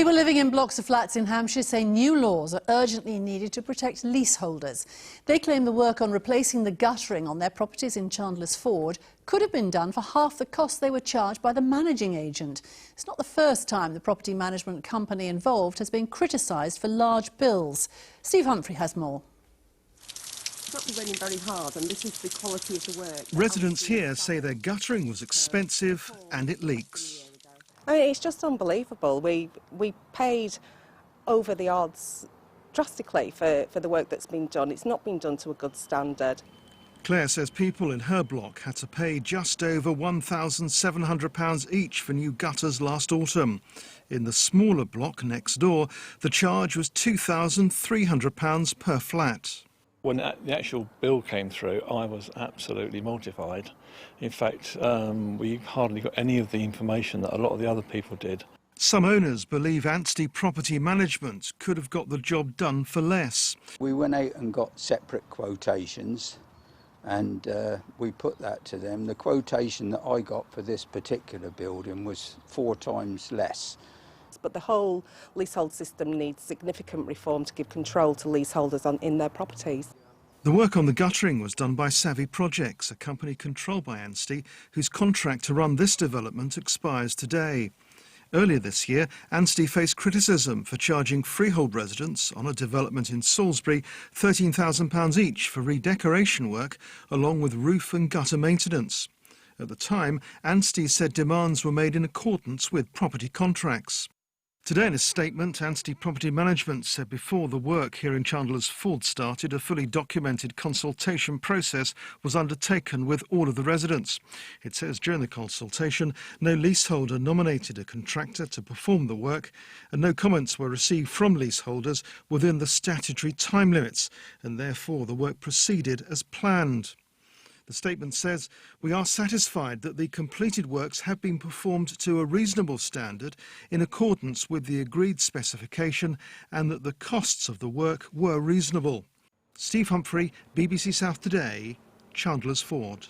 People living in blocks of flats in Hampshire say new laws are urgently needed to protect leaseholders. They claim the work on replacing the guttering on their properties in Chandler's Ford could have been done for half the cost they were charged by the managing agent. It's not the first time the property management company involved has been criticised for large bills. Steve Humphrey has more. It's not raining very hard, and this is the quality of the work. Residents here say their guttering was expensive and it leaks. I mean, it's just unbelievable. We paid over the odds drastically for the work that's been done. It's not been done to a good standard. Claire says people in her block had to pay just over £1,700 each for new gutters last autumn. In the smaller block next door, the charge was £2,300 per flat. When the actual bill came through, I was absolutely mortified. In fact, we hardly got any of the information that a lot of the other people did. Some owners believe Anstey Property Management could have got the job done for less. We went out and got separate quotations and we put that to them. The quotation that I got for this particular building was 4 times less. But the whole leasehold system needs significant reform to give control to leaseholders in their properties. The work on the guttering was done by Savvy Projects, a company controlled by Anstey, whose contract to run this development expires today. Earlier this year, Anstey faced criticism for charging freehold residents on a development in Salisbury £13,000 each for redecoration work, along with roof and gutter maintenance. At the time, Anstey said demands were made in accordance with property contracts. Today in a statement, Anstey Property Management said before the work here in Chandler's Ford started, a fully documented consultation process was undertaken with all of the residents. It says during the consultation, no leaseholder nominated a contractor to perform the work and no comments were received from leaseholders within the statutory time limits, and therefore the work proceeded as planned. The statement says, "We are satisfied that the completed works have been performed to a reasonable standard in accordance with the agreed specification and that the costs of the work were reasonable." Steve Humphrey, BBC South Today, Chandler's Ford.